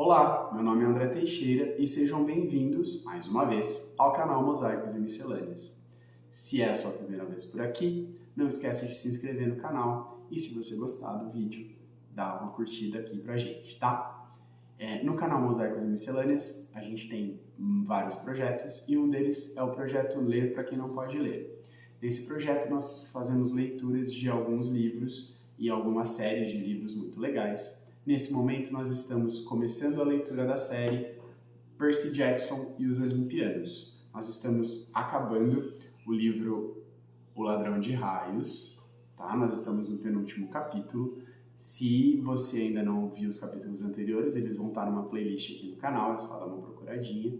Olá, meu nome é André Teixeira e sejam bem-vindos, mais uma vez, ao canal Mosaicos e Miscelâneas. Se é a sua primeira vez por aqui, não esqueça de se inscrever no canal e, se você gostar do vídeo, dá uma curtida aqui pra gente, tá? No canal Mosaicos e Miscelâneas, a gente tem vários projetos e um deles é o projeto Ler para quem não pode ler. Nesse projeto nós fazemos leituras de alguns livros e algumas séries de livros muito legais. Nesse momento nós estamos começando a leitura da série Percy Jackson e os Olimpianos. Nós estamos acabando o livro O Ladrão de Raios, tá? Nós estamos no penúltimo capítulo. Se você ainda não viu os capítulos anteriores, eles vão estar numa playlist aqui no canal, é só dar uma procuradinha.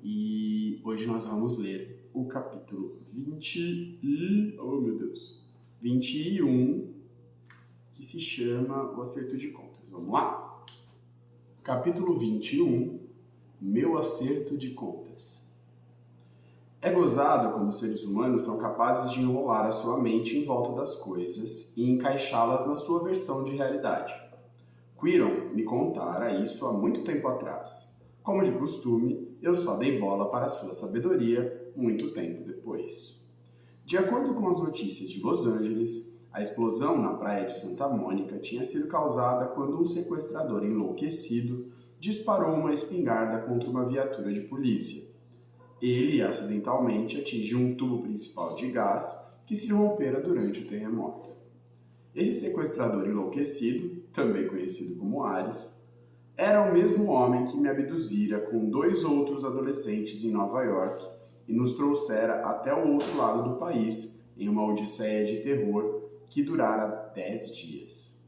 E hoje nós vamos ler o capítulo 21, que se chama O Acerto de Contas. Vamos lá? Capítulo 21, Meu Acerto de Contas. É gozado como os seres humanos são capazes de enrolar a sua mente em volta das coisas e encaixá-las na sua versão de realidade. Quirrell me contara isso há muito tempo atrás. Como de costume, eu só dei bola para sua sabedoria muito tempo depois. De acordo com as notícias de Los Angeles, a explosão na praia de Santa Mônica tinha sido causada quando um sequestrador enlouquecido disparou uma espingarda contra uma viatura de polícia. Ele, acidentalmente, atingiu um tubo principal de gás que se rompera durante o terremoto. Esse sequestrador enlouquecido, também conhecido como Ares, era o mesmo homem que me abduzira com 2 outros adolescentes em Nova York e nos trouxera até o outro lado do país em uma odisseia de terror que durara 10 dias.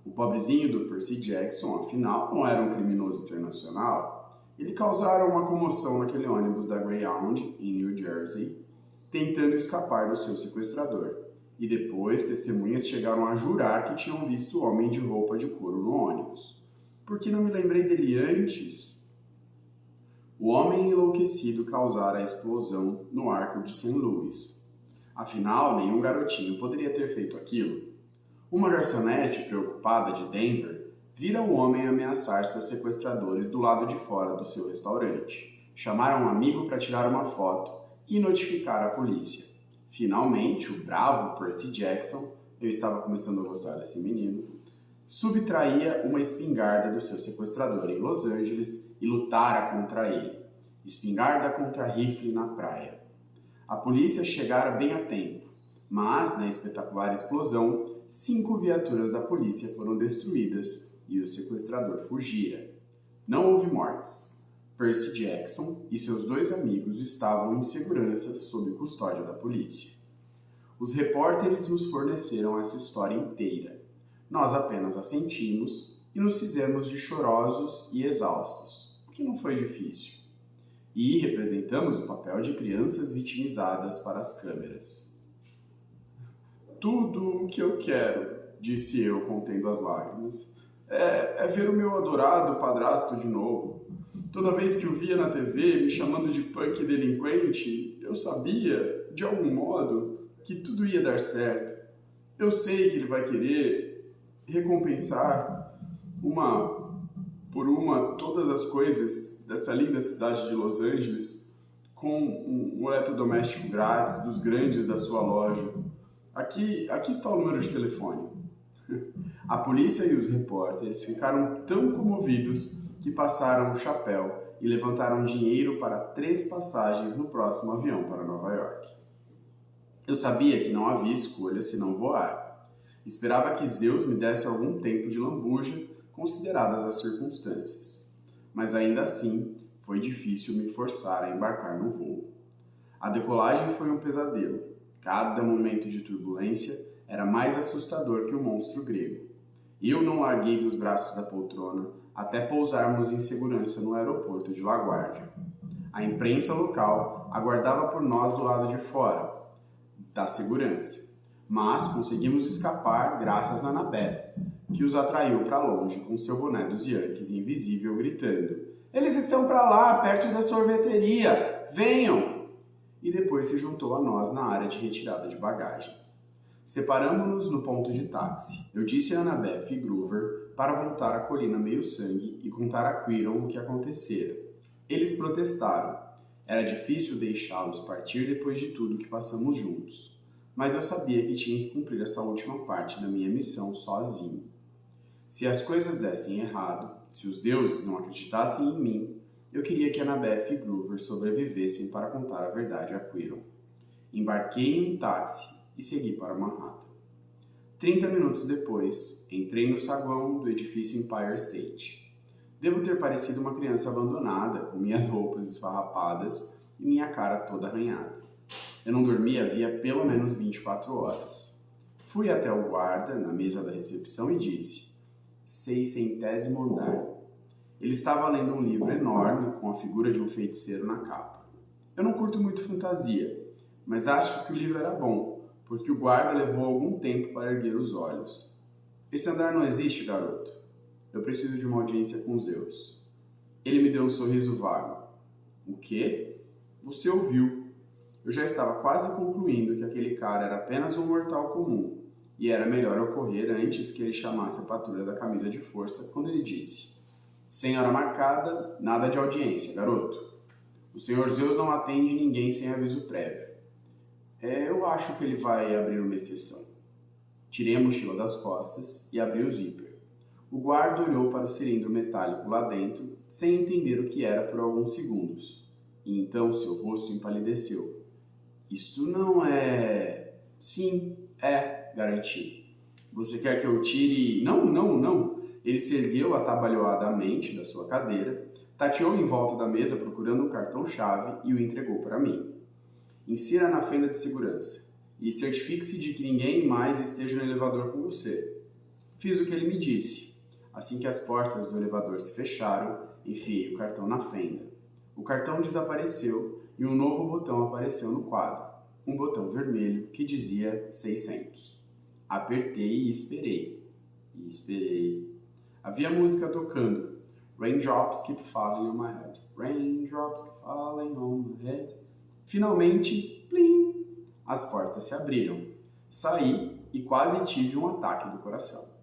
O pobrezinho do Percy Jackson, afinal, não era um criminoso internacional. Ele causara uma comoção naquele ônibus da Greyhound, em New Jersey, tentando escapar do seu sequestrador. E depois, testemunhas chegaram a jurar que tinham visto o homem de roupa de couro no ônibus. Por que não me lembrei dele antes? O homem enlouquecido causara a explosão no arco de St. Louis. Afinal, nenhum garotinho poderia ter feito aquilo. Uma garçonete preocupada de Denver vira o homem ameaçar seus sequestradores do lado de fora do seu restaurante. Chamaram um amigo para tirar uma foto e notificar a polícia. Finalmente, o bravo Percy Jackson, eu estava começando a gostar desse menino, subtraía uma espingarda do seu sequestrador em Los Angeles e lutara contra ele. Espingarda contra rifle na praia. A polícia chegara bem a tempo, mas, na espetacular explosão, 5 viaturas da polícia foram destruídas e o sequestrador fugira. Não houve mortes. Percy Jackson e seus 2 amigos estavam em segurança sob custódia da polícia. Os repórteres nos forneceram essa história inteira. Nós apenas assentimos e nos fizemos de chorosos e exaustos, o que não foi difícil. E representamos o papel de crianças vitimizadas para as câmeras. Tudo o que eu quero, disse eu, contendo as lágrimas, é ver o meu adorado padrasto de novo. Toda vez que o via na TV me chamando de punk delinquente, eu sabia, de algum modo, que tudo ia dar certo. Eu sei que ele vai querer recompensar todas as coisas dessa linda cidade de Los Angeles com um eletrodoméstico grátis dos grandes da sua loja. Aqui está o número de telefone. A polícia e os repórteres ficaram tão comovidos que passaram o chapéu e levantaram dinheiro para 3 passagens no próximo avião para Nova York. Eu sabia que não havia escolha senão voar. Esperava que Zeus me desse algum tempo de lambuja, consideradas as circunstâncias. Mas ainda assim, foi difícil me forçar a embarcar no voo. A decolagem foi um pesadelo. Cada momento de turbulência era mais assustador que o monstro grego. Eu não larguei dos braços da poltrona até pousarmos em segurança no aeroporto de LaGuardia. A imprensa local aguardava por nós do lado de fora da segurança, mas conseguimos escapar graças a Annabeth, que os atraiu para longe com seu boné dos Yankees invisível, gritando: "Eles estão para lá, perto da sorveteria! Venham!" E depois se juntou a nós na área de retirada de bagagem. Separamo-nos no ponto de táxi. Eu disse a Annabeth e Groover para voltar à colina meio-sangue e contar a Quirrell o que acontecera. Eles protestaram. Era difícil deixá-los partir depois de tudo que passamos juntos. Mas eu sabia que tinha que cumprir essa última parte da minha missão sozinho. Se as coisas dessem errado, se os deuses não acreditassem em mim, eu queria que Annabeth e Groover sobrevivessem para contar a verdade a Quirrell. Embarquei em um táxi e segui para Manhattan. 30 minutos depois, entrei no saguão do edifício Empire State. Devo ter parecido uma criança abandonada, com minhas roupas esfarrapadas e minha cara toda arranhada. Eu não dormia havia pelo menos 24 horas. Fui até o guarda na mesa da recepção e disse: 600º andar. Ele estava lendo um livro enorme com a figura de um feiticeiro na capa. Eu não curto muito fantasia, mas acho que o livro era bom, porque o guarda levou algum tempo para erguer os olhos. Esse andar não existe, garoto. Eu preciso de uma audiência com Zeus. Ele me deu um sorriso vago. O quê? Você ouviu. Eu já estava quase concluindo que aquele cara era apenas um mortal comum, e era melhor eu correr antes que ele chamasse a patrulha da camisa de força quando ele disse: sem hora marcada, nada de audiência, garoto. O Sr. Zeus não atende ninguém sem aviso prévio. Eu acho que ele vai abrir uma exceção. Tirei a mochila das costas e abri o zíper. O guarda olhou para o cilindro metálico lá dentro, sem entender o que era por alguns segundos. E então seu rosto empalideceu. Isto não é... Sim, é, garanti. Você quer que eu tire... Não. Ele se ergueu atabalhoadamente da sua cadeira, tateou em volta da mesa procurando um cartão-chave e o entregou para mim. Insira na fenda de segurança e certifique-se de que ninguém mais esteja no elevador com você. Fiz o que ele me disse. Assim que as portas do elevador se fecharam, enfiei o cartão na fenda. O cartão desapareceu e um novo botão apareceu no quadro. Um botão vermelho que dizia 600. Apertei e esperei. Havia música tocando. Raindrops keep falling on my head. Raindrops keep falling on my head. Finalmente, plim! As portas se abriram. Saí e quase tive um ataque do coração.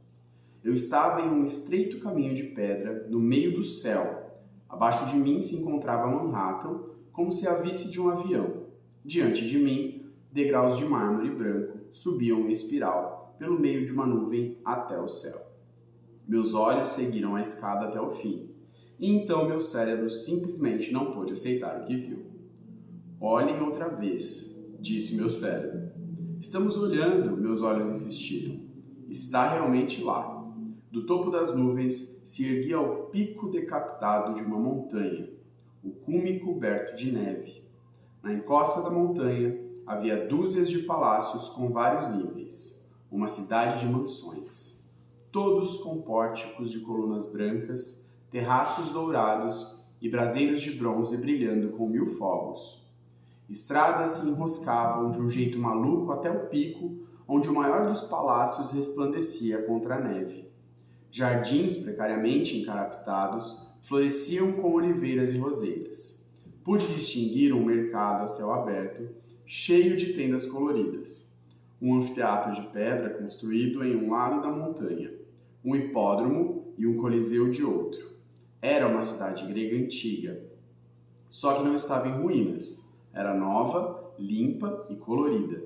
Eu estava em um estreito caminho de pedra no meio do céu. Abaixo de mim se encontrava Manhattan, como se a visse de um avião. Diante de mim, degraus de mármore branco subiam em espiral pelo meio de uma nuvem até o céu. Meus olhos seguiram a escada até o fim, e então meu cérebro simplesmente não pôde aceitar o que viu. Olhem outra vez, disse meu cérebro. Estamos olhando, meus olhos insistiram. Está realmente lá. Do topo das nuvens se erguia o pico decapitado de uma montanha, o cume coberto de neve. Na encosta da montanha havia dúzias de palácios com vários níveis, uma cidade de mansões. Todos com pórticos de colunas brancas, terraços dourados e braseiros de bronze brilhando com 1000 fogos. Estradas se enroscavam de um jeito maluco até o pico, onde o maior dos palácios resplandecia contra a neve. Jardins precariamente encarapitados floresciam com oliveiras e roseiras. Pude distinguir um mercado a céu aberto, cheio de tendas coloridas. Um anfiteatro de pedra construído em um lado da montanha, um hipódromo e um coliseu de outro. Era uma cidade grega antiga, só que não estava em ruínas. Era nova, limpa e colorida,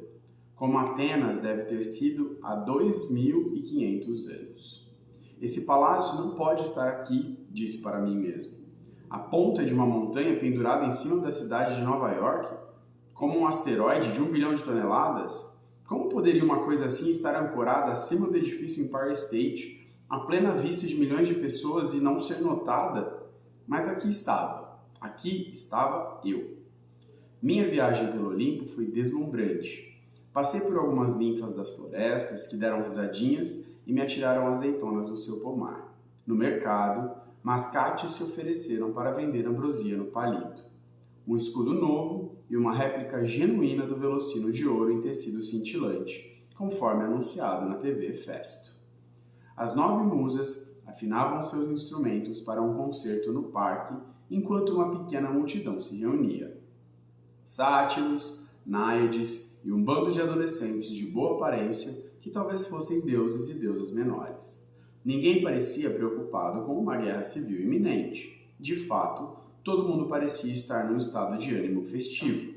como Atenas deve ter sido há 2500 anos. Esse palácio não pode estar aqui, disse para mim mesmo. A ponta de uma montanha pendurada em cima da cidade de Nova York? Como um asteroide de 1 bilhão de toneladas? Como poderia uma coisa assim estar ancorada acima do edifício Empire State, à plena vista de milhões de pessoas e não ser notada? Mas aqui estava eu. Minha viagem pelo Olimpo foi deslumbrante. Passei por algumas ninfas das florestas que deram risadinhas e me atiraram azeitonas no seu pomar. No mercado, mascates se ofereceram para vender ambrosia no palito. Um escudo novo e uma réplica genuína do velocino de ouro em tecido cintilante, conforme anunciado na TV Festo. As 9 musas afinavam seus instrumentos para um concerto no parque, enquanto uma pequena multidão se reunia. Sátiros, náiades e um bando de adolescentes de boa aparência que talvez fossem deuses e deusas menores. Ninguém parecia preocupado preocupado com uma guerra civil iminente. De fato, todo mundo parecia estar num estado de ânimo festivo.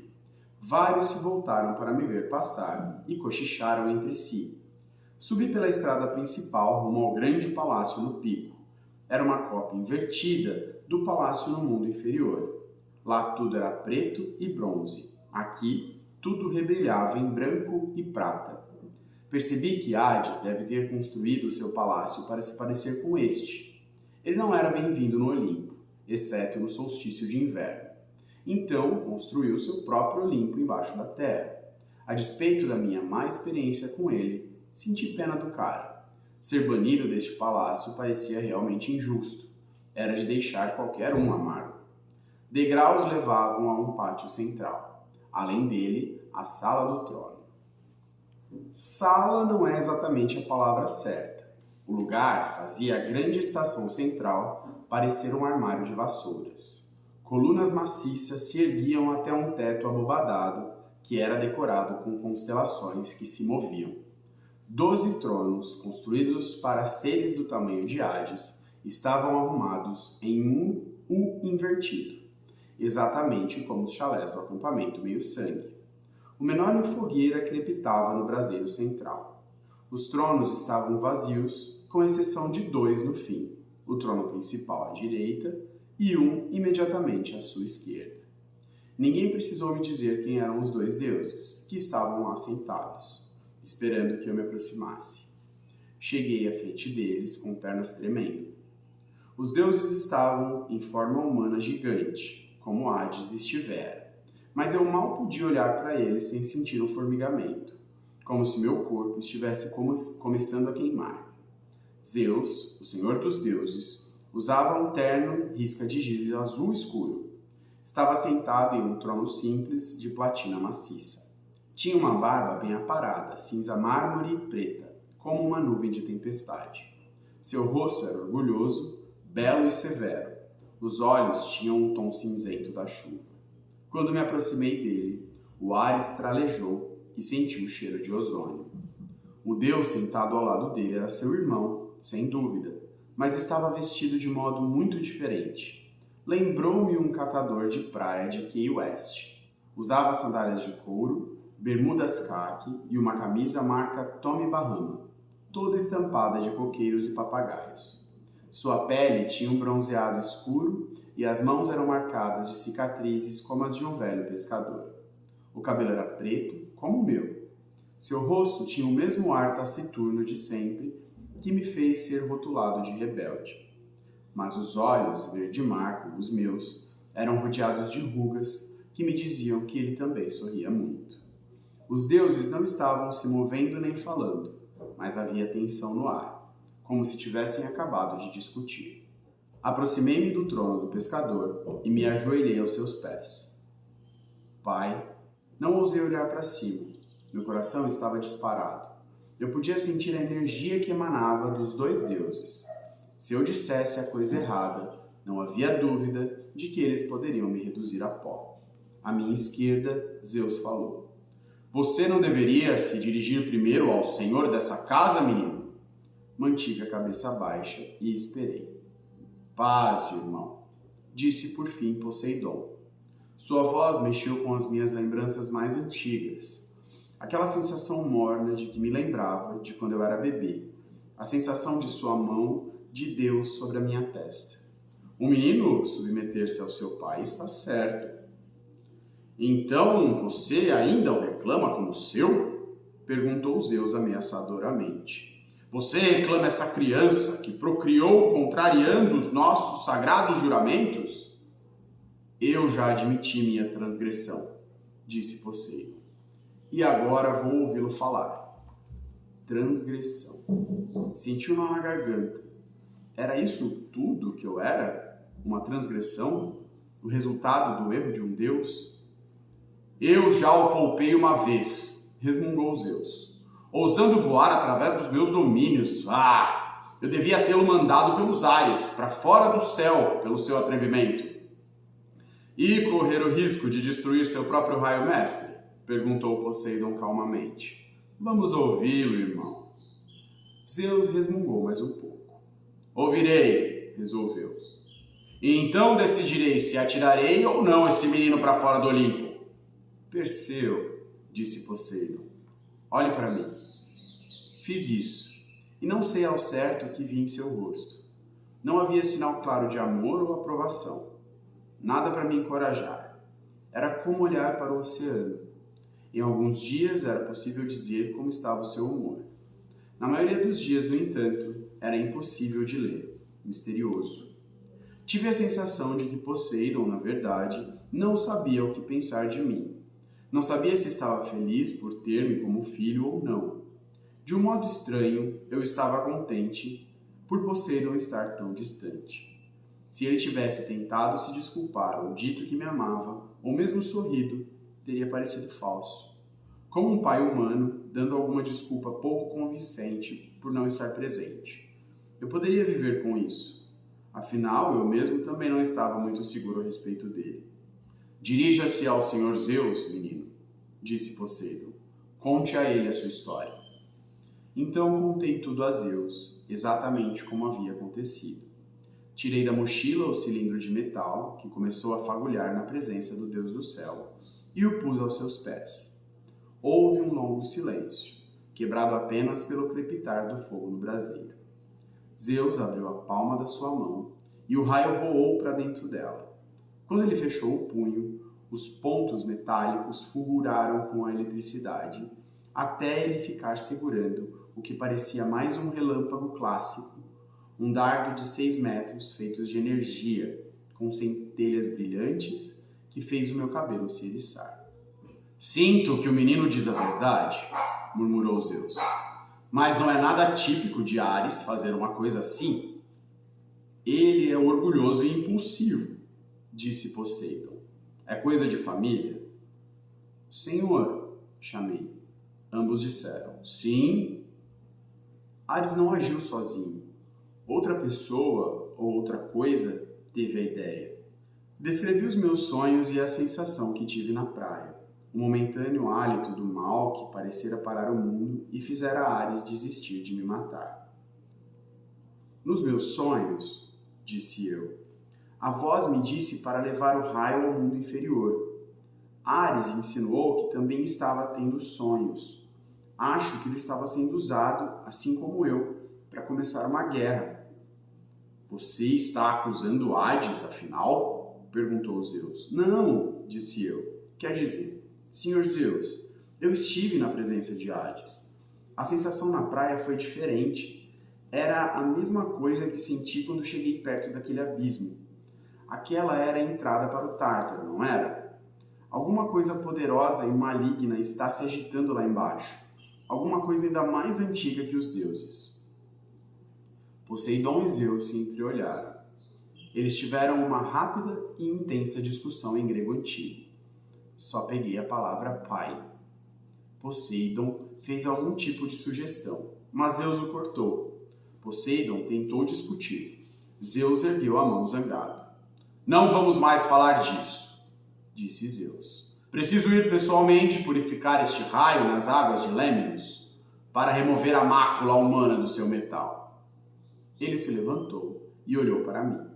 Vários se voltaram para me ver passar e cochicharam entre si. Subi pela estrada principal rumo ao grande palácio no pico. Era uma cópia invertida do palácio no mundo inferior. Lá tudo era preto e bronze. Aqui, tudo rebrilhava em branco e prata. Percebi que Hades deve ter construído seu palácio para se parecer com este. Ele não era bem-vindo no Olimpo, exceto no solstício de inverno. Então, construiu seu próprio Olimpo embaixo da terra. A despeito da minha má experiência com ele, senti pena do cara. Ser banido deste palácio parecia realmente injusto. Era de deixar qualquer um amargo. Degraus levavam a um pátio central. Além dele, a sala do trono. Sala não é exatamente a palavra certa. O lugar fazia a grande estação central parecer um armário de vassouras. Colunas maciças se erguiam até um teto abobadado que era decorado com constelações que se moviam. 12 tronos, construídos para seres do tamanho de Hades, estavam arrumados em um U invertido, exatamente como os chalés do acampamento meio-sangue. Uma enorme fogueira crepitava no braseiro central. Os tronos estavam vazios, com exceção de 2 no fim, o trono principal à direita e um imediatamente à sua esquerda. Ninguém precisou me dizer quem eram os 2 deuses, que estavam lá sentados, esperando que eu me aproximasse. Cheguei à frente deles com pernas tremendo. Os deuses estavam em forma humana gigante, como Hades estivera. Mas eu mal podia olhar para eles sem sentir um formigamento, como se meu corpo estivesse começando a queimar. Zeus, o senhor dos deuses, usava um terno risca de giz azul escuro. Estava sentado em um trono simples de platina maciça. Tinha uma barba bem aparada, cinza mármore e preta, como uma nuvem de tempestade. Seu rosto era orgulhoso, belo e severo. Os olhos tinham um tom cinzento da chuva. Quando me aproximei dele, o ar estralejou e senti o cheiro de ozônio. O deus sentado ao lado dele era seu irmão, sem dúvida, mas estava vestido de modo muito diferente. Lembrou-me um catador de praia de Key West. Usava sandálias de couro, bermudas caqui e uma camisa marca Tommy Bahama, toda estampada de coqueiros e papagaios. Sua pele tinha um bronzeado escuro e as mãos eram marcadas de cicatrizes como as de um velho pescador. O cabelo era preto, como o meu. Seu rosto tinha o mesmo ar taciturno de sempre que me fez ser rotulado de rebelde. Mas os olhos, verde-mar como os meus, eram rodeados de rugas que me diziam que ele também sorria muito. Os deuses não estavam se movendo nem falando, mas havia tensão no ar, como se tivessem acabado de discutir. Aproximei-me do trono do pescador e me ajoelhei aos seus pés. Pai, não ousei olhar para cima. Meu coração estava disparado. Eu podia sentir a energia que emanava dos 2 deuses. Se eu dissesse a coisa errada, não havia dúvida de que eles poderiam me reduzir a pó. À minha esquerda, Zeus falou. Você não deveria se dirigir primeiro ao senhor dessa casa, menino? Mantive a cabeça baixa e esperei. Paz, irmão, disse por fim Poseidon. Sua voz mexeu com as minhas lembranças mais antigas. Aquela sensação morna de que me lembrava de quando eu era bebê. A sensação de sua mão de Deus sobre a minha testa. Um menino submeter-se ao seu pai está certo. Então você ainda o reclama como seu? Perguntou Zeus ameaçadoramente. Você reclama essa criança que procriou contrariando os nossos sagrados juramentos? Eu já admiti minha transgressão, disse Poseidon. E agora vou ouvi-lo falar. Transgressão. Senti um nó na garganta. Era isso tudo que eu era? Uma transgressão? O resultado do erro de um deus? Eu já o poupei uma vez, resmungou Zeus. Ousando voar através dos meus domínios. Eu devia tê-lo mandado pelos ares, para fora do céu, pelo seu atrevimento. E correr o risco de destruir seu próprio raio mestre? Perguntou Poseidon calmamente. Vamos ouvi-lo, irmão. Zeus resmungou mais um pouco. Ouvirei, resolveu. E então decidirei se atirarei ou não esse menino para fora do Olimpo. Perseu, disse Poseidon, olhe para mim. Fiz isso, e não sei ao certo o que vi em seu rosto. Não havia sinal claro de amor ou aprovação. Nada para me encorajar. Era como olhar para o oceano. Em alguns dias era possível dizer como estava o seu humor. Na maioria dos dias, no entanto, era impossível de ler, misterioso. Tive a sensação de que Poseidon, na verdade, não sabia o que pensar de mim. Não sabia se estava feliz por ter-me como filho ou não. De um modo estranho, eu estava contente por Poseidon estar tão distante. Se ele tivesse tentado se desculpar ou dito que me amava, ou mesmo sorrido, teria parecido falso. Como um pai humano, dando alguma desculpa pouco convincente por não estar presente. Eu poderia viver com isso. Afinal, eu mesmo também não estava muito seguro a respeito dele. Dirija-se ao Senhor Zeus, menino, disse Poseidon. Conte a ele a sua história. Então contei tudo a Zeus, exatamente como havia acontecido. Tirei da mochila o cilindro de metal, que começou a fagulhar na presença do Deus do céu, e o pus aos seus pés. Houve um longo silêncio, quebrado apenas pelo crepitar do fogo no braseiro. Zeus abriu a palma da sua mão, e o raio voou para dentro dela. Quando ele fechou o punho, os pontos metálicos fulguraram com a eletricidade, até ele ficar segurando o que parecia mais um relâmpago clássico, um dardo de 6 metros feitos de energia, com centelhas brilhantes que fez o meu cabelo se eriçar. Sinto que o menino diz a verdade, murmurou Zeus. Mas não é nada típico de Ares fazer uma coisa assim. Ele é orgulhoso e impulsivo, disse Poseidon. É coisa de família? Senhor, chamei. Ambos disseram, sim. Ares não agiu sozinho. Outra pessoa ou outra coisa teve a ideia. Descrevi os meus sonhos e a sensação que tive na praia. O momentâneo hálito do mal que parecera parar o mundo e fizera Ares desistir de me matar. Nos meus sonhos, disse eu, a voz me disse para levar o raio ao mundo inferior. Ares insinuou que também estava tendo sonhos. Acho que ele estava sendo usado, assim como eu, para começar uma guerra. Você está acusando Hades, afinal? Perguntou Zeus. Não, disse eu. Quer dizer, Senhor Zeus, eu estive na presença de Hades. A sensação na praia foi diferente. Era a mesma coisa que senti quando cheguei perto daquele abismo. Aquela era a entrada para o Tártaro, não era? Alguma coisa poderosa e maligna está se agitando lá embaixo. Alguma coisa ainda mais antiga que os deuses. Poseidon e Zeus se entreolharam. Eles tiveram uma rápida e intensa discussão em grego antigo. Só peguei a palavra pai. Poseidon fez algum tipo de sugestão, mas Zeus o cortou. Poseidon tentou discutir. Zeus ergueu a mão zangado. Não vamos mais falar disso, disse Zeus. Preciso ir pessoalmente purificar este raio nas águas de Lemnos para remover a mácula humana do seu metal. Ele se levantou e olhou para mim.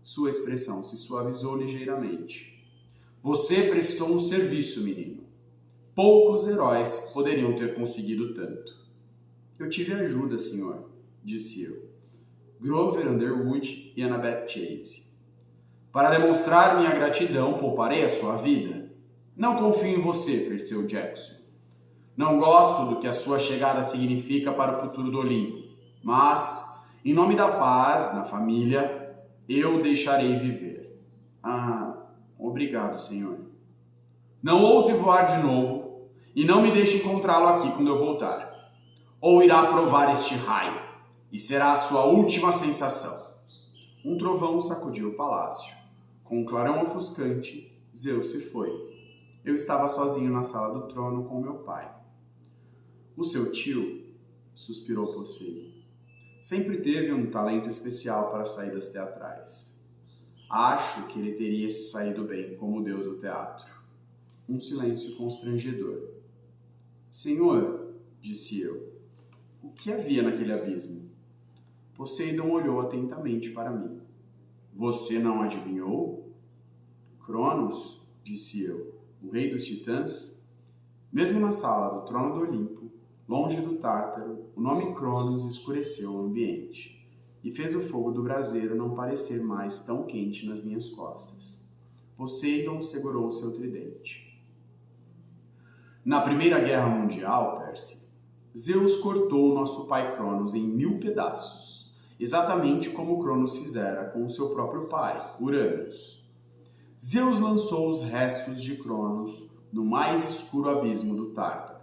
Sua expressão se suavizou ligeiramente. Você prestou um serviço, menino. Poucos heróis poderiam ter conseguido tanto. Eu tive ajuda, senhor, disse eu. Grover Underwood e Annabeth Chase. Para demonstrar minha gratidão, pouparei a sua vida. Não confio em você, Perseu Jackson. Não gosto do que a sua chegada significa para o futuro do Olimpo, mas, em nome da paz na família, eu deixarei viver. Obrigado, senhor. Não ouse voar de novo e não me deixe encontrá-lo aqui quando eu voltar. Ou irá provar este raio, e será a sua última sensação. Um trovão sacudiu o palácio. Com um clarão ofuscante, Zeus se foi. Eu estava sozinho na sala do trono com meu pai. O seu tio, suspirou Poseidon, sempre teve um talento especial para saídas teatrais. Acho que ele teria se saído bem como deus do teatro. Um silêncio constrangedor. Senhor, disse eu, o que havia naquele abismo? Poseidon olhou atentamente para mim. Você não adivinhou? Cronos, disse eu, o rei dos titãs. Mesmo na sala do trono do Olimpo, longe do Tártaro, o nome Cronos escureceu o ambiente e fez o fogo do braseiro não parecer mais tão quente nas minhas costas. Poseidon segurou seu tridente. Na Primeira Guerra Mundial, Percy, Zeus cortou nosso pai Cronos em 1000 pedaços, exatamente como Cronos fizera com seu próprio pai, Uranus. Zeus lançou os restos de Cronos no mais escuro abismo do Tártaro.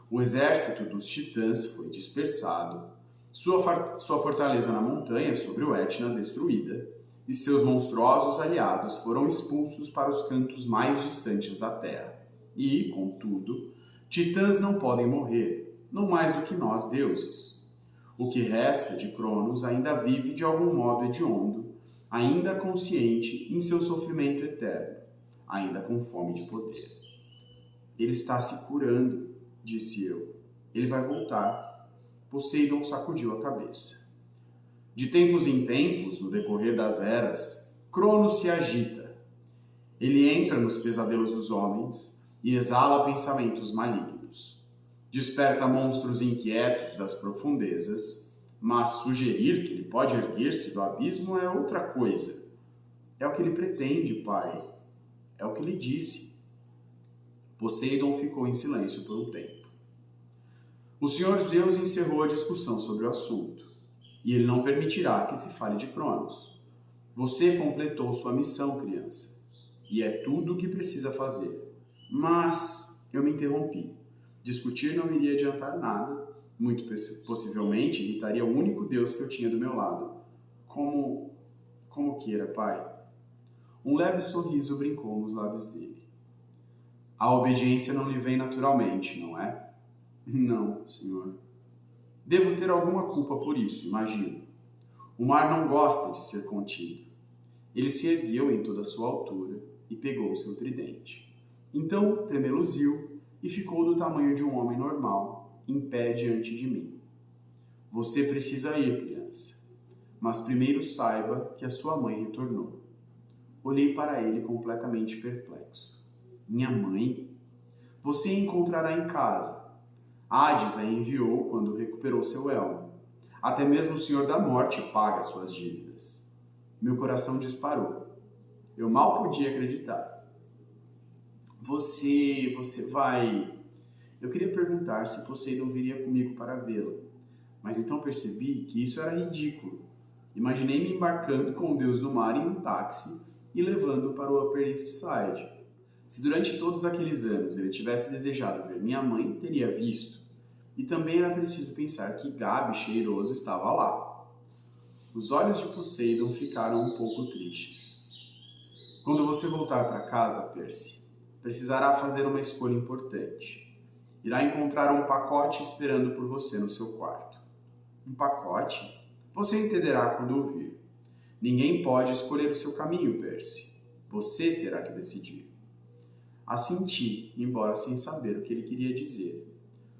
O exército dos titãs foi dispersado, sua fortaleza na montanha sobre o Etna destruída, e seus monstruosos aliados foram expulsos para os cantos mais distantes da Terra. E, contudo, titãs não podem morrer, não mais do que nós deuses. O que resta de Cronos ainda vive de algum modo hediondo, ainda consciente em seu sofrimento eterno, ainda com fome de poder. Ele está se curando, disse eu. Ele vai voltar. Poseidon sacudiu a cabeça. De tempos em tempos, no decorrer das eras, Cronos se agita. Ele entra nos pesadelos dos homens e exala pensamentos malignos. Desperta monstros inquietos das profundezas, mas sugerir que ele pode erguer-se do abismo é outra coisa. É o que ele pretende, pai. É o que ele disse. Poseidon ficou em silêncio por um tempo. O Sr. Zeus encerrou a discussão sobre o assunto, e ele não permitirá que se fale de Cronos. Você completou sua missão, criança, e é tudo o que precisa fazer. Mas eu me interrompi. Discutir não iria adiantar nada, muito possivelmente irritaria o único Deus que eu tinha do meu lado. Como queira, pai. Um leve sorriso brincou nos lábios dele. A obediência não lhe vem naturalmente, não é? Não, senhor. Devo ter alguma culpa por isso, imagino. O mar não gosta de ser contido. Ele se ergueu em toda a sua altura e pegou seu tridente. Então tremeluziu e ficou do tamanho de um homem normal, em pé diante de mim. Você precisa ir, criança. Mas primeiro saiba que a sua mãe retornou. Olhei para ele completamente perplexo. Minha mãe? Você a encontrará em casa. Hades a enviou quando recuperou seu elmo. Até mesmo o Senhor da Morte paga suas dívidas. Meu coração disparou. Eu mal podia acreditar. Você vai... Eu queria perguntar se Poseidon viria comigo para vê-la, mas então percebi que isso era ridículo. Imaginei-me embarcando com o deus do mar em um táxi e levando-o para o Upper East Side. Se durante todos aqueles anos ele tivesse desejado ver minha mãe, teria visto. E também era preciso pensar que Gabi cheiroso estava lá. Os olhos de Poseidon ficaram um pouco tristes. Quando você voltar para casa, Percy, precisará fazer uma escolha importante. Irá encontrar um pacote esperando por você no seu quarto. Um pacote? Você entenderá quando ouvir. Ninguém pode escolher o seu caminho, Percy. Você terá que decidir. Assenti, embora sem saber o que ele queria dizer.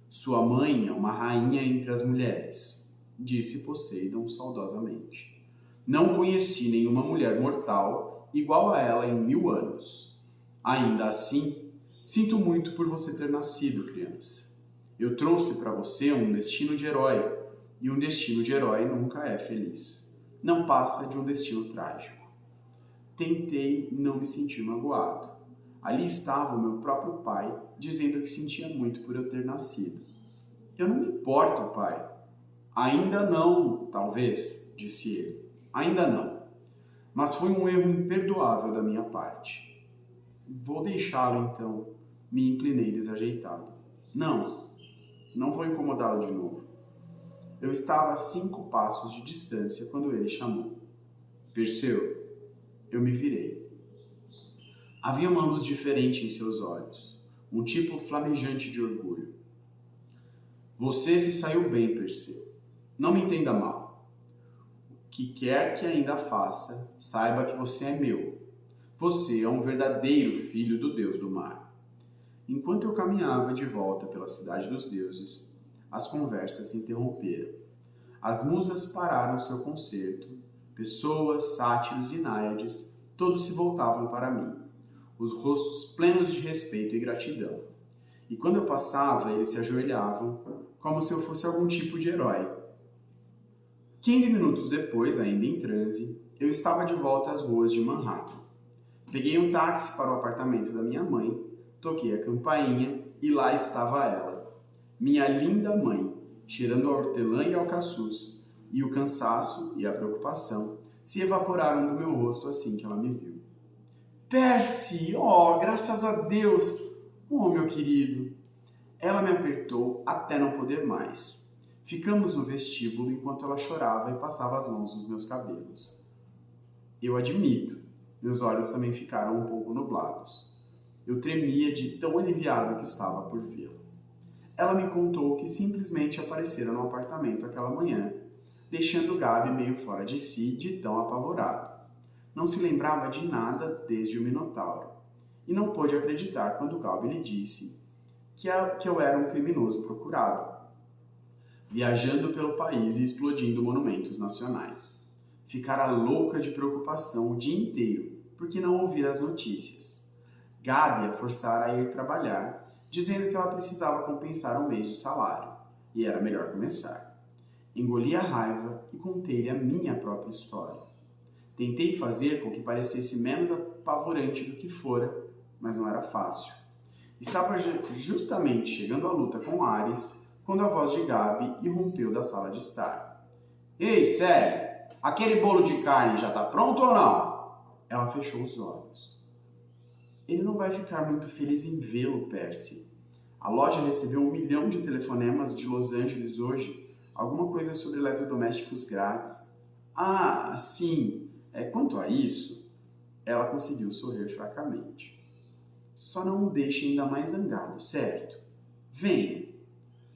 Sua mãe é uma rainha entre as mulheres, disse Poseidon saudosamente. Não conheci nenhuma mulher mortal igual a ela em 1000 anos. Ainda assim, sinto muito por você ter nascido, criança. Eu trouxe para você um destino de herói, e um destino de herói nunca é feliz. Não passa de um destino trágico. Tentei não me sentir magoado. Ali estava o meu próprio pai, dizendo que sentia muito por eu ter nascido. Eu não me importo, pai. Ainda não, talvez, disse ele. Ainda não. Mas foi um erro imperdoável da minha parte. Vou deixá-lo, então. Me inclinei desajeitado. Não vou incomodá-lo de novo. Eu estava a 5 passos de distância quando ele chamou. Perseu. Eu me virei. Havia uma luz diferente em seus olhos, um tipo flamejante de orgulho. Você se saiu bem, Perseu. Não me entenda mal. O que quer que ainda faça, saiba que você é meu. Você é um verdadeiro filho do Deus do mar. Enquanto eu caminhava de volta pela cidade dos deuses, as conversas se interromperam. As musas pararam seu concerto. Pessoas, sátiros e náiades, todos se voltavam para mim, os rostos plenos de respeito e gratidão. E quando eu passava, eles se ajoelhavam, como se eu fosse algum tipo de herói. 15 minutos depois, ainda em transe, eu estava de volta às ruas de Manhattan. Peguei um táxi para o apartamento da minha mãe, toquei a campainha e lá estava ela. Minha linda mãe, cheirando a hortelã e alcaçuz, e o cansaço e a preocupação se evaporaram do meu rosto assim que ela me viu. Percy, oh, graças a Deus! Oh, meu querido! Ela me apertou até não poder mais. Ficamos no vestíbulo enquanto ela chorava e passava as mãos nos meus cabelos. Eu admito, meus olhos também ficaram um pouco nublados. Eu tremia de tão aliviado que estava por vê-la. Ela me contou que simplesmente aparecera no apartamento aquela manhã, deixando Gabi meio fora de si de tão apavorado. Não se lembrava de nada desde o Minotauro, e não pôde acreditar quando Gabi lhe disse que eu era um criminoso procurado, viajando pelo país e explodindo monumentos nacionais. Ficara louca de preocupação o dia inteiro, porque não ouvira as notícias. Gabi a forçara a ir trabalhar, dizendo que ela precisava compensar um mês de salário, e era melhor começar. Engoli a raiva e contei-lhe a minha própria história. Tentei fazer com que parecesse menos apavorante do que fora, mas não era fácil. Estava justamente chegando à luta com Ares, quando a voz de Gabi irrompeu da sala de estar. Ei, Sally, aquele bolo de carne já está pronto ou não? Ela fechou os olhos. Ele não vai ficar muito feliz em vê-lo, Percy. A loja recebeu 1 milhão de telefonemas de Los Angeles hoje. Alguma coisa sobre eletrodomésticos grátis. Ah, sim. Quanto a isso, ela conseguiu sorrir fracamente. Só não o deixe ainda mais zangado, certo? Venha.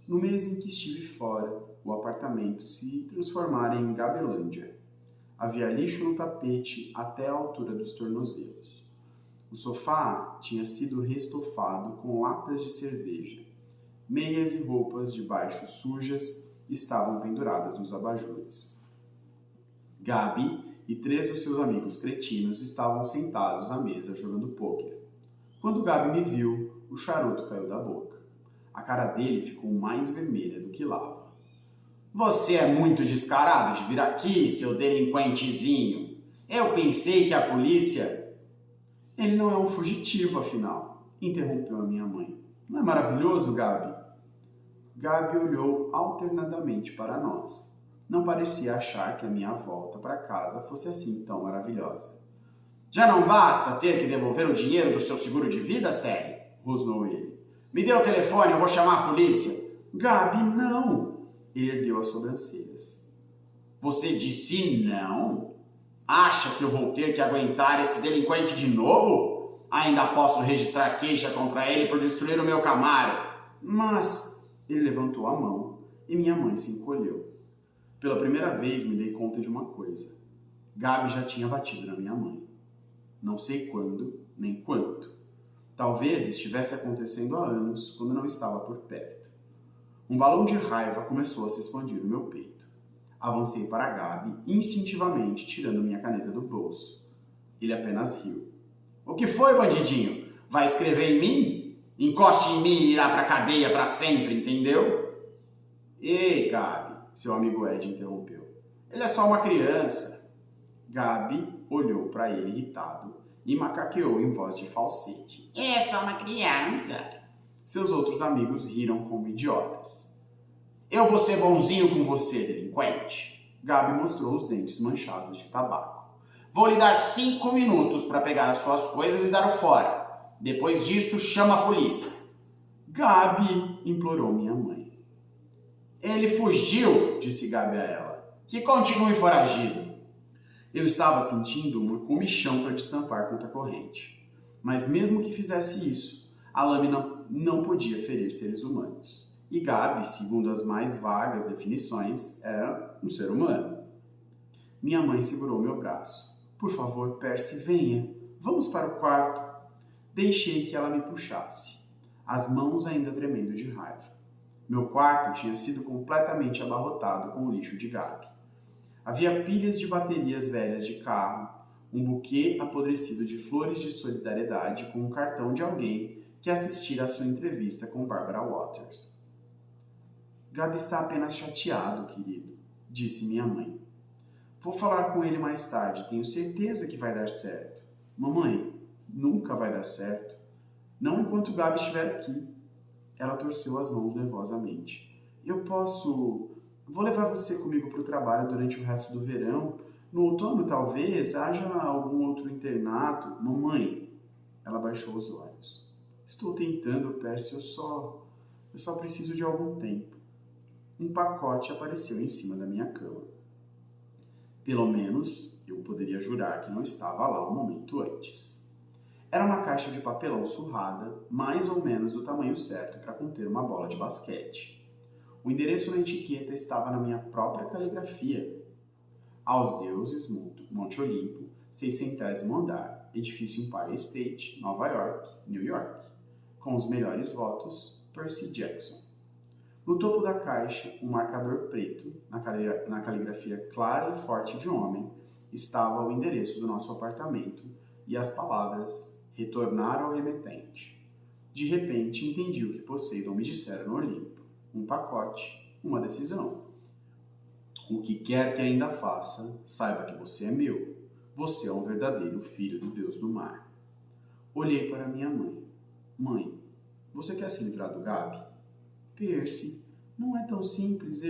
No mês em que estive fora, o apartamento se transformara em Gabelândia. Havia lixo no tapete até a altura dos tornozelos. O sofá tinha sido restofado com latas de cerveja. Meias e roupas de baixo sujas estavam penduradas nos abajures. Gabi e 3 dos seus amigos cretinos estavam sentados à mesa jogando pôquer. Quando Gabi me viu, o charuto caiu da boca. A cara dele ficou mais vermelha do que lava. Você é muito descarado de vir aqui, seu delinquentezinho. Eu pensei que a polícia... Ele não é um fugitivo, afinal, interrompeu a minha mãe. Não é maravilhoso, Gabi? Gabi olhou alternadamente para nós. Não parecia achar que a minha volta para casa fosse assim tão maravilhosa. Já não basta ter que devolver o dinheiro do seu seguro de vida, Sally? Rosnou ele. Me dê o telefone, eu vou chamar a polícia. Gabi, não! Ele ergueu as sobrancelhas. Você disse não? Acha que eu vou ter que aguentar esse delinquente de novo? Ainda posso registrar queixa contra ele por destruir o meu Camaro. Mas... Ele levantou a mão e minha mãe se encolheu. Pela primeira vez me dei conta de uma coisa. Gabi já tinha batido na minha mãe. Não sei quando, nem quanto. Talvez estivesse acontecendo há anos, quando não estava por perto. Um balão de raiva começou a se expandir no meu peito. Avancei para Gabi, instintivamente tirando minha caneta do bolso. Ele apenas riu. O que foi, bandidinho? Vai escrever em mim? Encoste em mim e irá para a cadeia para sempre, entendeu? Ei, Gabi, seu amigo Ed interrompeu. Ele é só uma criança. Gabi olhou para ele irritado e macaqueou em voz de falsete. É só uma criança. Seus outros amigos riram como idiotas. Eu vou ser bonzinho com você, delinquente. Gabi mostrou os dentes manchados de tabaco. Vou lhe dar 5 minutos para pegar as suas coisas e dar o fora. Depois disso, chama a polícia. Gabi, implorou minha mãe. Ele fugiu, disse Gabi a ela. Que continue foragido. Eu estava sentindo uma comichão para destampar contra a corrente. Mas mesmo que fizesse isso, a lâmina não podia ferir seres humanos. E Gabi, segundo as mais vagas definições, era um ser humano. Minha mãe segurou meu braço. Por favor, Percy, venha. Vamos para o quarto. Deixei que ela me puxasse, as mãos ainda tremendo de raiva. Meu quarto tinha sido completamente abarrotado com o lixo de Gabi. Havia pilhas de baterias velhas de carro, um buquê apodrecido de flores de solidariedade com um cartão de alguém que assistira à sua entrevista com Barbara Waters. Gabi está apenas chateado, querido, disse minha mãe. Vou falar com ele mais tarde, tenho certeza que vai dar certo. Mamãe, nunca vai dar certo. Não enquanto Gabi estiver aqui. Ela torceu as mãos nervosamente. Vou levar você comigo para o trabalho durante o resto do verão. No outono, talvez, haja algum outro internato. Mamãe, ela baixou os olhos. Estou tentando, Percy, eu só preciso de algum tempo. Um pacote apareceu em cima da minha cama. Pelo menos, eu poderia jurar que não estava lá um momento antes. Era uma caixa de papelão surrada, mais ou menos do tamanho certo para conter uma bola de basquete. O endereço na etiqueta estava na minha própria caligrafia. Aos deuses, Monte Olimpo, 600º andar, edifício Empire State, Nova York, New York. Com os melhores votos, Percy Jackson. No topo da caixa, um marcador preto, na caligrafia clara e forte de homem, estava o endereço do nosso apartamento e as palavras retornar ao remetente. De repente, entendi o que Poseidon me dissera no Olimpo. Um pacote, uma decisão. O que quer que ainda faça, saiba que você é meu. Você é um verdadeiro filho do Deus do mar. Olhei para minha mãe. Mãe, você quer se livrar do Gabi? Percy, não é tão simples,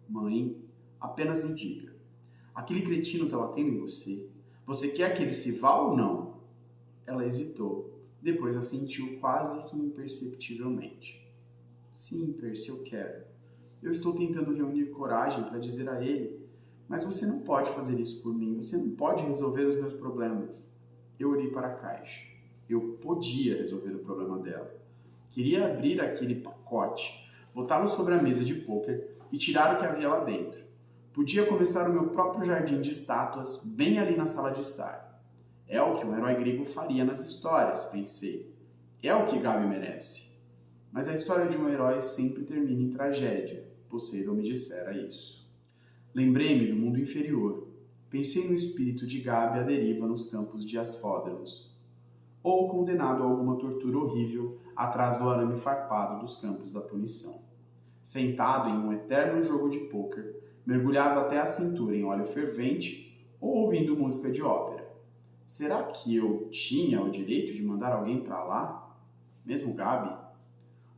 Mãe, apenas me diga. Aquele cretino está batendo em você. Você quer que ele se vá ou não? Ela hesitou. Depois assentiu quase que imperceptivelmente. Sim, Percy, eu quero. Eu estou tentando reunir coragem para dizer a ele, mas você não pode fazer isso por mim. Você não pode resolver os meus problemas. Eu olhei para a caixa. Eu podia resolver o problema dela. Queria abrir aquele pacote, botá-lo sobre a mesa de pôquer e tirar o que havia lá dentro. Podia começar o meu próprio jardim de estátuas bem ali na sala de estar. É o que um herói grego faria nas histórias, pensei. É o que Gabi merece. Mas a história de um herói sempre termina em tragédia. Poseidon me dissera isso. Lembrei-me do mundo inferior. Pensei no espírito de Gabi à deriva nos campos de Asfódelos. Ou condenado a alguma tortura horrível atrás do arame farpado dos campos da punição. Sentado em um eterno jogo de pôquer, mergulhado até a cintura em óleo fervente ou ouvindo música de ópera. Será que eu tinha o direito de mandar alguém para lá? Mesmo Gabi?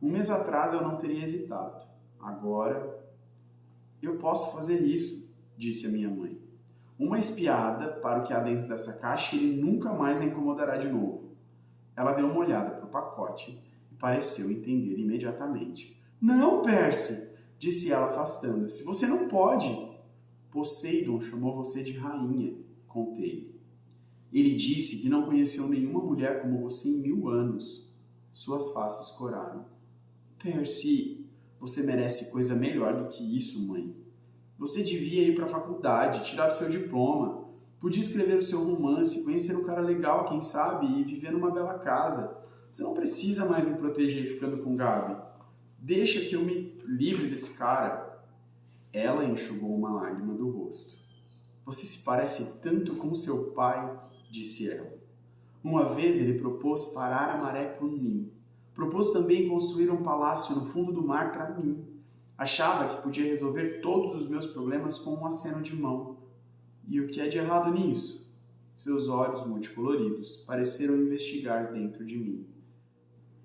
Um mês atrás eu não teria hesitado. Agora, eu posso fazer isso, disse a minha mãe. Uma espiada para o que há dentro dessa caixa e ele nunca mais a incomodará de novo. Ela deu uma olhada para o pacote e pareceu entender imediatamente. Não, Percy, disse ela afastando-se. Você não pode. Poseidon chamou você de rainha, contei. Ele disse que não conheceu nenhuma mulher como você em 1000 anos. Suas faces coraram. Percy, você merece coisa melhor do que isso, mãe. Você devia ir para a faculdade, tirar o seu diploma. Podia escrever o seu romance, conhecer um cara legal, quem sabe, e viver numa bela casa. Você não precisa mais me proteger ficando com Gabi. Deixa que eu me livre desse cara. Ela enxugou uma lágrima do rosto. Você se parece tanto com seu pai, disse ela. Uma vez ele propôs parar a maré por mim. Propôs também construir um palácio no fundo do mar para mim. Achava que podia resolver todos os meus problemas com um aceno de mão. E o que é de errado nisso? Seus olhos multicoloridos pareceram investigar dentro de mim.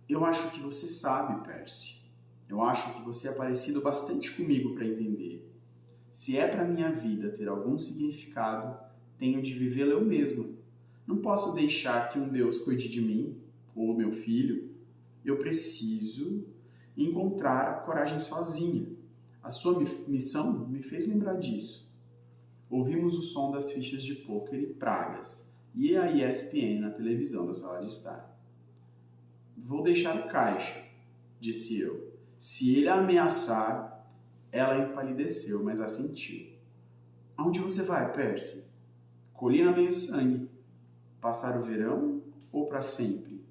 Eu acho que você sabe, Percy. Eu acho que você é parecido bastante comigo para entender. Se é para minha vida ter algum significado, tenho de vivê-la eu mesma. Não posso deixar que um Deus cuide de mim, ou meu filho. Eu preciso encontrar a coragem sozinha. A sua missão me fez lembrar disso. Ouvimos o som das fichas de pôquer e pragas, e a ESPN na televisão da sala de estar. Vou deixar o caixa, disse eu. Se ele a ameaçar, ela empalideceu, mas assentiu. Aonde você vai, Percy? Colina meio sangue. Passar o verão ou para sempre?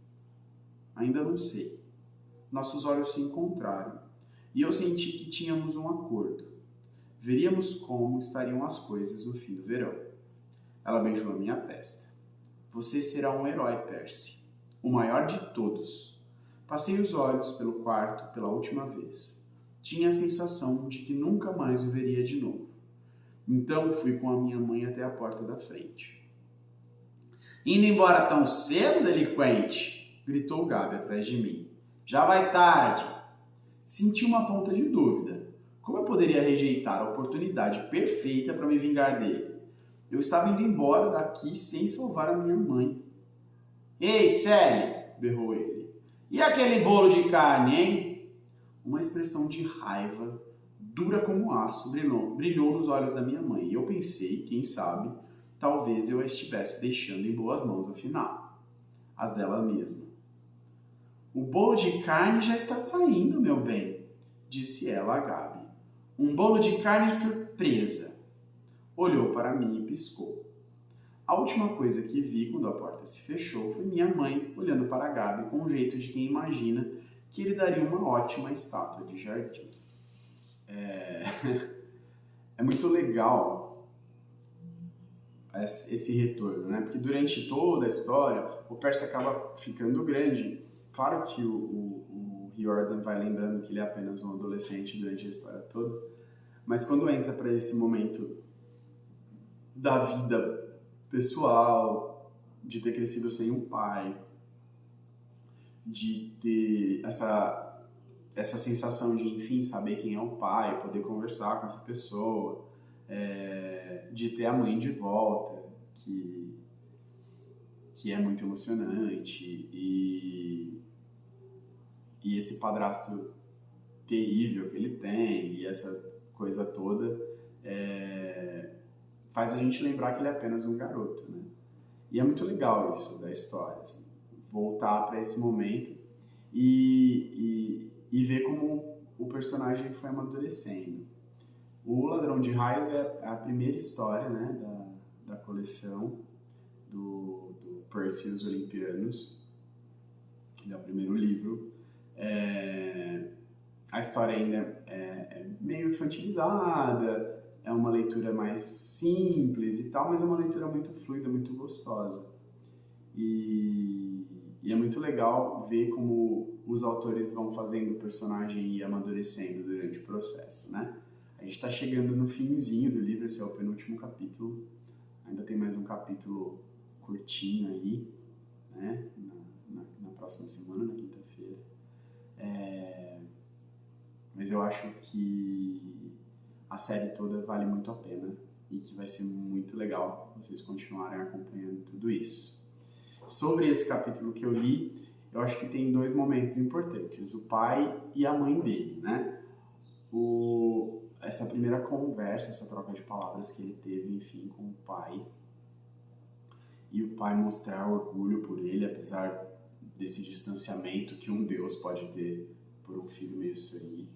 Ainda não sei. Nossos olhos se encontraram. e eu senti que tínhamos um acordo. Veríamos como estariam as coisas no fim do verão. Ela beijou a minha testa. Você será um herói, Percy. O maior de todos. Passei os olhos pelo quarto pela última vez. Tinha a sensação de que nunca mais o veria de novo. Então fui com a minha mãe até a porta da frente. Indo embora tão cedo, delinquente? Gritou Gabi atrás de mim. Já vai tarde. Senti uma ponta de dúvida. Como eu poderia rejeitar a oportunidade perfeita para me vingar dele? Eu estava indo embora daqui sem salvar a minha mãe. Ei, Sally! Berrou ele. E aquele bolo de carne, hein? Uma expressão de raiva, dura como aço, brilhou nos olhos da minha mãe. E eu pensei, quem sabe, talvez eu a estivesse deixando em boas mãos afinal. As dela mesma. O bolo de carne já está saindo, meu bem, disse ela a Gabi. Um bolo de carne surpresa. Olhou para mim e piscou. A última coisa que vi quando a porta se fechou foi minha mãe olhando para a Gabi com um jeito de quem imagina que ele daria uma ótima estátua de jardim. É muito legal esse retorno, né? Porque durante toda a história o Percy acaba ficando grande. Claro que o Riordan vai lembrando que ele é apenas um adolescente durante a história toda, mas quando entra para esse momento da vida pessoal, de ter crescido sem um pai, de ter essa sensação de, enfim, saber quem é o pai, poder conversar com essa pessoa, de ter a mãe de volta, que é muito emocionante, e esse padrasto terrível que ele tem, e essa coisa toda, faz a gente lembrar que ele é apenas um garoto, né? E é muito legal isso da história, assim, voltar para esse momento e ver como o personagem foi amadurecendo. O Ladrão de Raios é a primeira história, né, da coleção do Percy e os Olimpianos, que é o primeiro livro. A história ainda é meio infantilizada, é uma leitura mais simples e tal, mas é uma leitura muito fluida, muito gostosa. E é muito legal ver como os autores vão fazendo o personagem ir amadurecendo durante o processo, né? A gente está chegando no finzinho do livro, esse é o penúltimo capítulo. Ainda tem mais um capítulo curtinho aí, né? Na próxima semana, na quinta-feira. Mas eu acho que a série toda vale muito a pena e que vai ser muito legal vocês continuarem acompanhando tudo isso. Sobre esse capítulo que eu li, eu acho que tem dois momentos importantes, o pai e a mãe dele, né? Essa primeira conversa, essa troca de palavras que ele teve, enfim, com o pai, e o pai mostrar orgulho por ele, apesar desse distanciamento que um Deus pode ter por um filho meio sangue.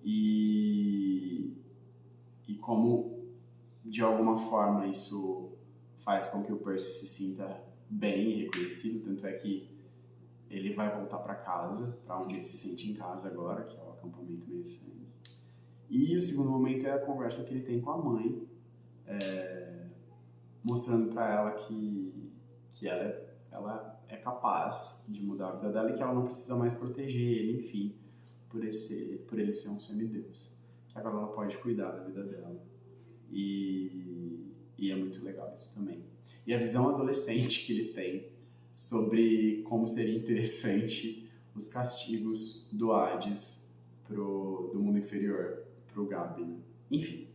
E como, de alguma forma, isso faz com que o Percy se sinta bem e reconhecido, tanto é que ele vai voltar para casa, para onde ele se sente em casa agora, que é o acampamento meio sangue. E o segundo momento é a conversa que ele tem com a mãe, mostrando para ela que ela é capaz de mudar a vida dela e que ela não precisa mais proteger ele, enfim, por ele ser um semideus. Que agora ela pode cuidar da vida dela. E é muito legal isso também. E a visão adolescente que ele tem sobre como seria interessante os castigos do Hades do mundo inferior pro Gabi, né? Enfim,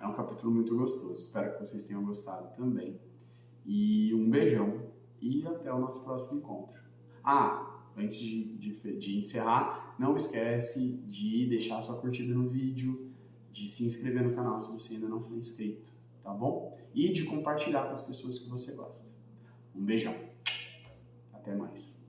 é um capítulo muito gostoso. Espero que vocês tenham gostado também. E um beijão e até o nosso próximo encontro. Antes de encerrar, não esquece de deixar sua curtida no vídeo, de se inscrever no canal se você ainda não for inscrito, tá bom? E de compartilhar com as pessoas que você gosta. Um beijão. Até mais.